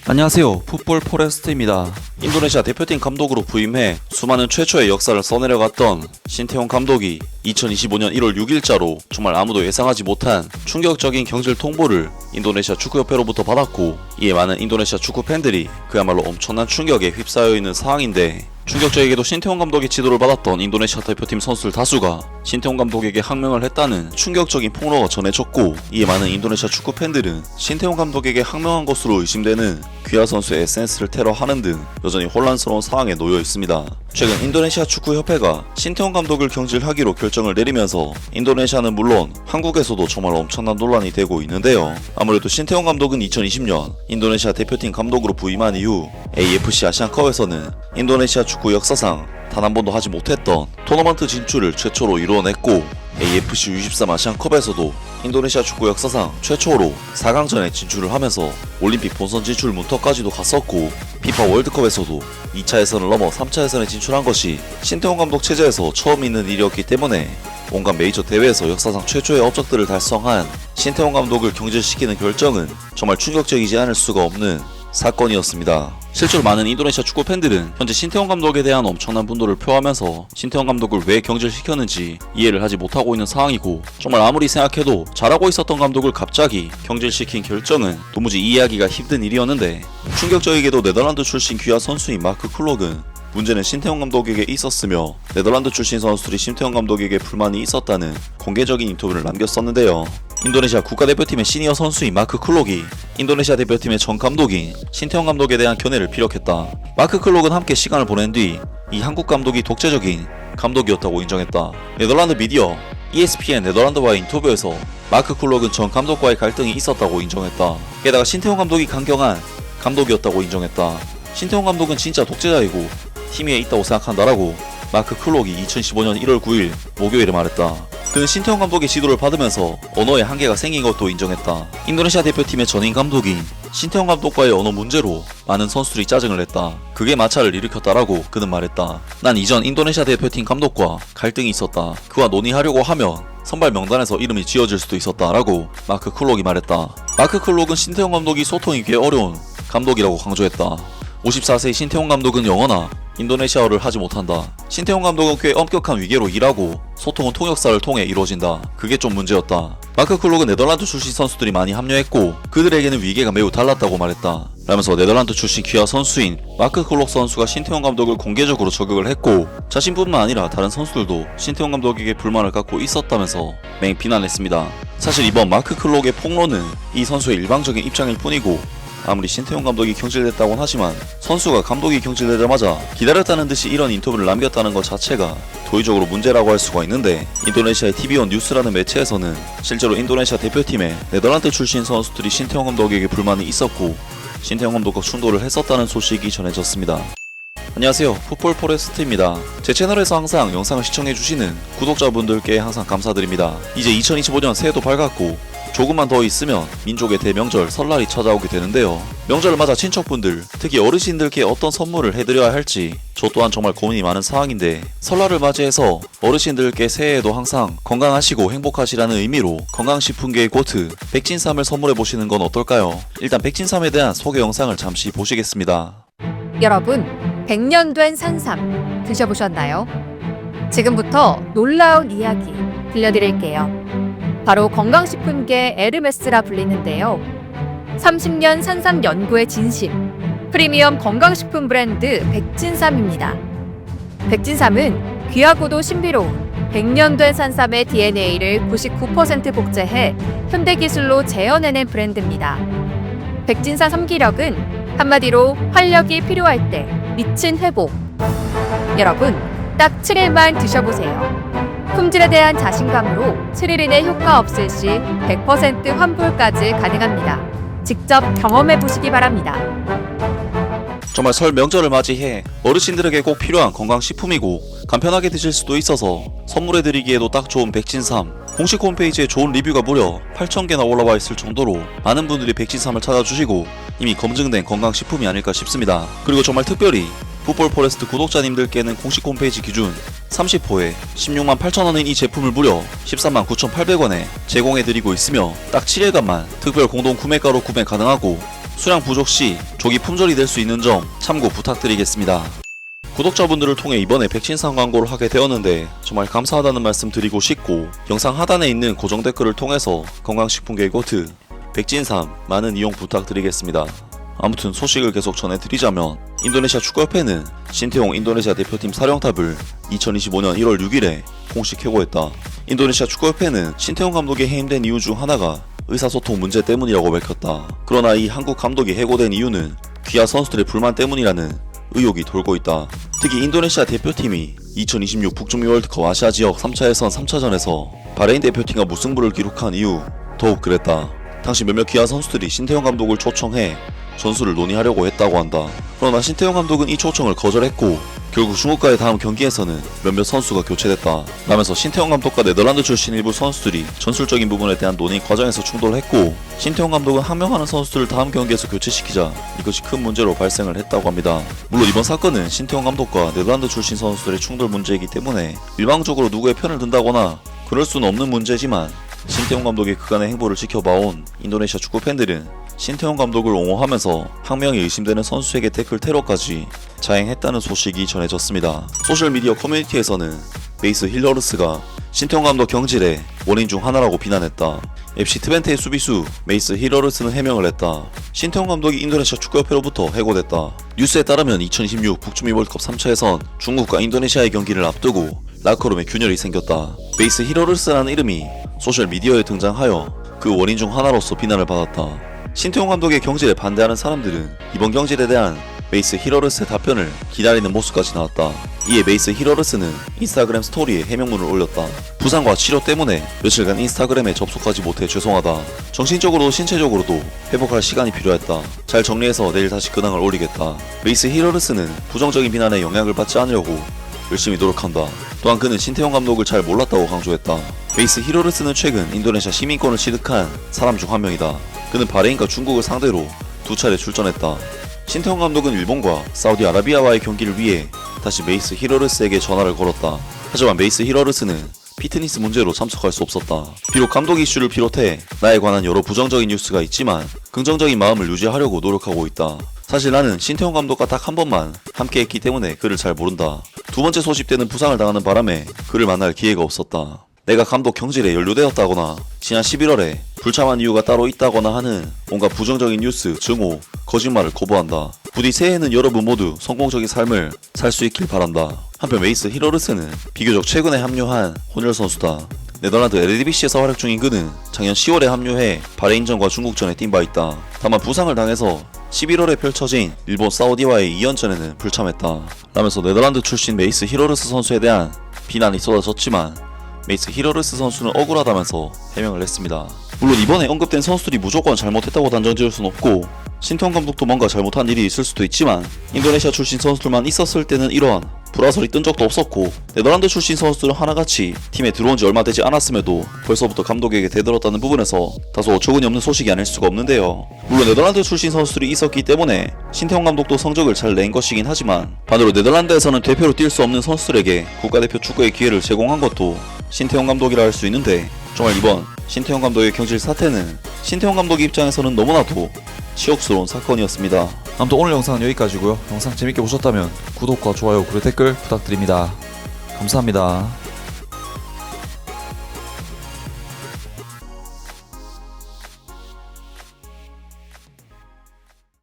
안녕하세요. 풋볼 포레스트입니다. 인도네시아 대표팀 감독으로 부임해 수많은 최초의 역사를 써내려갔던 신태용 감독이 2025년 1월 6일자로 정말 아무도 예상하지 못한 충격적인 경질 통보를 인도네시아 축구협회로부터 받았고, 이에 많은 인도네시아 축구 팬들이 그야말로 엄청난 충격에 휩싸여 있는 상황인데, 충격적이게도 신태용 감독의 지도를 받았던 인도네시아 대표팀 선수들 다수가 신태용 감독에게 항명을 했다는 충격적인 폭로가 전해졌고, 이에 많은 인도네시아 축구 팬들은 신태용 감독에게 항명한 것으로 의심되는 귀하 선수의 SNS를 테러하는 등 여전히 혼란스러운 상황에 놓여 있습니다. 최근 인도네시아 축구협회가 신태용 감독을 경질하기로 결정을 내리면서 인도네시아는 물론 한국에서도 정말 엄청난 논란이 되고 있는데요. 아무래도 신태용 감독은 2020년 인도네시아 대표팀 감독으로 부임한 이후 AFC 아시안컵에서는 인도네시아 축구 역사상 단 한 번도 하지 못했던 토너먼트 진출을 최초로 이루어냈고, AFC U23 아시안컵에서도 인도네시아 축구 역사상 최초로 4강전에 진출을 하면서 올림픽 본선 진출 문턱까지도 갔었고, 피파 월드컵에서도 2차 예선을 넘어 3차 예선에 진출한 것이 신태용 감독 체제에서 처음 있는 일이었기 때문에 온갖 메이저 대회에서 역사상 최초의 업적들을 달성한 신태용 감독을 경질시키는 결정은 정말 충격적이지 않을 수가 없는 사건이었습니다. 실제로 많은 인도네시아 축구 팬들은 현재 신태용 감독에 대한 엄청난 분노를 표하면서 신태용 감독을 왜 경질시켰는지 이해를 하지 못하고 있는 상황이고, 정말 아무리 생각해도 잘하고 있었던 감독을 갑자기 경질시킨 결정은 도무지 이해하기가 힘든 일이었는데, 충격적이게도 네덜란드 출신 귀하 선수인 마크 클록은 문제는 신태용 감독에게 있었으며 네덜란드 출신 선수들이 신태용 감독에게 불만이 있었다는 공개적인 인터뷰를 남겼었는데요. 인도네시아 국가대표팀의 시니어 선수인 마크 클록이 인도네시아 대표팀의 전 감독인 신태용 감독에 대한 견해를 피력했다. 마크 클록은 함께 시간을 보낸 뒤 이 한국 감독이 독재적인 감독이었다고 인정했다. 네덜란드 미디어 ESPN 네덜란드와의 인터뷰에서 마크 클록은 전 감독과의 갈등이 있었다고 인정했다. 게다가 신태용 감독이 강경한 감독이었다고 인정했다. 신태용 감독은 진짜 독재자이고 팀 위에 있다고 생각한다라고 마크 클록이 2015년 1월 9일 목요일에 말했다. 그는 신태용 감독의 지도를 받으면서 언어에 한계가 생긴 것도 인정했다. 인도네시아 대표팀의 전임 감독인 신태용 감독과의 언어 문제로 많은 선수들이 짜증을 냈다. 그게 마찰을 일으켰다라고 그는 말했다. 난 이전 인도네시아 대표팀 감독과 갈등이 있었다. 그와 논의하려고 하면 선발 명단에서 이름이 지어질 수도 있었다라고 마크 클록이 말했다. 마크 클록은 신태용 감독이 소통이 꽤 어려운 감독이라고 강조했다. 54세의 신태용 감독은 영어나 인도네시아어를 하지 못한다. 신태용 감독은 꽤 엄격한 위계로 일하고 소통은 통역사를 통해 이루어진다. 그게 좀 문제였다. 마크 클록은 네덜란드 출신 선수들이 많이 합류했고 그들에게는 위계가 매우 달랐다고 말했다. 라면서 네덜란드 출신 귀하 선수인 마크 클록 선수가 신태용 감독을 공개적으로 저격을 했고, 자신뿐만 아니라 다른 선수들도 신태용 감독에게 불만을 갖고 있었다면서 맹 비난했습니다. 사실 이번 마크 클록의 폭로는 이 선수의 일방적인 입장일 뿐이고, 아무리 신태용 감독이 경질됐다곤 하지만 선수가 감독이 경질되자마자 기다렸다는 듯이 이런 인터뷰를 남겼다는 것 자체가 도의적으로 문제라고 할 수가 있는데, 인도네시아의 TV1 뉴스라는 매체에서는 실제로 인도네시아 대표팀의 네덜란드 출신 선수들이 신태용 감독에게 불만이 있었고 신태용 감독과 충돌을 했었다는 소식이 전해졌습니다. 안녕하세요. 풋볼 포레스트입니다. 제 채널에서 항상 영상을 시청해주시는 구독자분들께 항상 감사드립니다. 이제 2025년 새해도 밝았고 조금만 더 있으면 민족의 대명절 설날이 찾아오게 되는데요. 명절을 맞아 친척분들, 특히 어르신들께 어떤 선물을 해드려야 할지 저 또한 정말 고민이 많은 상황인데, 설날을 맞이해서 어르신들께 새해에도 항상 건강하시고 행복하시라는 의미로 건강식품계의 고트 백진삼을 선물해보시는 건 어떨까요? 일단 백진삼에 대한 소개 영상을 잠시 보시겠습니다. 여러분, 100년 된 산삼 드셔보셨나요? 지금부터 놀라운 이야기 들려드릴게요. 바로 건강식품계 에르메스라 불리는데요. 30년 산삼 연구의 진심, 프리미엄 건강식품 브랜드 백진삼입니다. 백진삼은 귀하고도 신비로운 100년 된 산삼의 DNA를 99% 복제해 현대기술로 재현해낸 브랜드입니다. 백진삼 삼기력은 한마디로 활력이 필요할 때 미친 회복. 여러분, 딱 7일만 드셔보세요. 품질에 대한 자신감으로 7일 이내 효과 없을 시 100% 환불까지 가능합니다. 직접 경험해보시기 바랍니다. 정말 설 명절을 맞이해 어르신들에게 꼭 필요한 건강식품이고 간편하게 드실 수도 있어서 선물해드리기에도 딱 좋은 백진삼. 공식 홈페이지에 좋은 리뷰가 무려 8,000개나 올라와 있을 정도로 많은 분들이 백진삼을 찾아주시고 이미 검증된 건강식품이 아닐까 싶습니다. 그리고 정말 특별히 풋볼 포레스트 구독자님들께는 공식 홈페이지 기준 30호에 16만 8천원인 이 제품을 무려 13만 9,800원에 제공해드리고 있으며 딱 7일간만 특별 공동 구매가로 구매 가능하고 수량 부족 시 조기 품절이 될 수 있는 점 참고 부탁드리겠습니다. 구독자분들을 통해 이번에 백신상 광고를 하게 되었는데 정말 감사하다는 말씀 드리고 싶고, 영상 하단에 있는 고정 댓글을 통해서 건강식품계 고트 백진삼 많은 이용 부탁드리겠습니다. 아무튼 소식을 계속 전해드리자면, 인도네시아 축구협회는 신태용 인도네시아 대표팀 사령탑을 2025년 1월 6일에 공식 해고했다. 인도네시아 축구협회는 신태용 감독이 해임된 이유 중 하나가 의사소통 문제 때문이라고 밝혔다. 그러나 이 한국 감독이 해고된 이유는 귀하 선수들의 불만 때문이라는 의혹이 돌고 있다. 특히 인도네시아 대표팀이 2026 북중미 월드컵 아시아 지역 3차 예선 3차전에서 바레인 대표팀과 무승부를 기록한 이후 더욱 그랬다. 당시 몇몇 귀하 선수들이 신태용 감독을 초청해 전술을 논의하려고 했다고 한다. 그러나 신태용 감독은 이 초청을 거절했고, 결국 중국과의 다음 경기에서는 몇몇 선수가 교체됐다. 라면서 신태용 감독과 네덜란드 출신 일부 선수들이 전술적인 부분에 대한 논의 과정에서 충돌을 했고, 신태용 감독은 항명하는 선수들을 다음 경기에서 교체시키자 이것이 큰 문제로 발생을 했다고 합니다. 물론 이번 사건은 신태용 감독과 네덜란드 출신 선수들의 충돌 문제이기 때문에 일방적으로 누구의 편을 든다거나 그럴 수는 없는 문제지만, 신태용 감독의 그간의 행보를 지켜봐온 인도네시아 축구 팬들은 신태용 감독을 옹호하면서 항명이 의심되는 선수에게 태클 테러까지 자행했다는 소식이 전해졌습니다. 소셜미디어 커뮤니티에서는 메이스 힐러르스가 신태용 감독 경질의 원인 중 하나라고 비난했다. FC 트벤테의 수비수 메이스 힐러르스는 해명을 했다. 신태용 감독이 인도네시아 축구협회로부터 해고됐다. 뉴스에 따르면 2026 북중미 월드컵 3차 예선 중국과 인도네시아의 경기를 앞두고 라커룸에 균열이 생겼다. 메이스 힐러르스라는 이름이 소셜미디어에 등장하여 그 원인 중 하나로서 비난을 받았다. 신태용 감독의 경질에 반대하는 사람들은 이번 경질에 대한 메이스 힐러르스의 답변을 기다리는 모습까지 나왔다. 이에 메이스 힐러르스는 인스타그램 스토리에 해명문을 올렸다. 부상과 치료 때문에 며칠간 인스타그램에 접속하지 못해 죄송하다. 정신적으로도 신체적으로도 회복할 시간이 필요했다. 잘 정리해서 내일 다시 근황을 올리겠다. 메이스 힐러르스는 부정적인 비난에 영향을 받지 않으려고 열심히 노력한다. 또한 그는 신태용 감독을 잘 몰랐다고 강조했다. 메이스 힐러르스는 최근 인도네시아 시민권을 취득한 사람 중 한 명이다. 그는 바레인과 중국을 상대로 2차례 출전했다. 신태용 감독은 일본과 사우디아라비아와의 경기를 위해 다시 메이스 힐러르스에게 전화를 걸었다. 하지만 메이스 힐러르스는 피트니스 문제로 참석할 수 없었다. 비록 감독 이슈를 비롯해 나에 관한 여러 부정적인 뉴스가 있지만 긍정적인 마음을 유지하려고 노력하고 있다. 사실 나는 신태용 감독과 딱 한 번만 함께했기 때문에 그를 잘 모른다. 두 번째 소집되는 부상을 당하는 바람에 그를 만날 기회가 없었다. 내가 감독 경질에 연루되었다거나 지난 11월에 불참한 이유가 따로 있다거나 하는 온갖 부정적인 뉴스, 증오, 거짓말을 거부한다. 부디 새해에는 여러분 모두 성공적인 삶을 살 수 있길 바란다. 한편 메이스 힐러르스는 비교적 최근에 합류한 혼혈 선수다. 네덜란드 에르디비시에서 활약 중인 그는 작년 10월에 합류해 바레인전과 중국전에 뛴 바 있다. 다만 부상을 당해서 11월에 펼쳐진 일본 사우디와의 2연전에는 불참했다. 라면서 네덜란드 출신 메이스 힐러르스 선수에 대한 비난이 쏟아졌지만, 메이스 힐러르스 선수는 억울하다면서 해명을 했습니다. 물론 이번에 언급된 선수들이 무조건 잘못했다고 단정 지을 순 없고, 신태용 감독도 뭔가 잘못한 일이 있을 수도 있지만, 인도네시아 출신 선수들만 있었을 때는 이러한 불화설이 뜬 적도 없었고, 네덜란드 출신 선수들은 하나같이 팀에 들어온 지 얼마 되지 않았음에도 벌써부터 감독에게 대들었다는 부분에서 다소 어처구니 없는 소식이 아닐 수가 없는데요. 물론 네덜란드 출신 선수들이 있었기 때문에 신태용 감독도 성적을 잘 낸 것이긴 하지만, 반대로 네덜란드에서는 대표로 뛸 수 없는 선수들에게 국가대표 축구의 기회를 제공한 것도 신태용 감독이라 할 수 있는데, 정말 이번 신태용 감독의 경질 사태는 신태용 감독 입장에서는 너무나도 치욕스러운 사건이었습니다. 아무튼 오늘 영상은 여기까지고요. 영상 재밌게 보셨다면 구독과 좋아요 그리고 댓글 부탁드립니다. 감사합니다.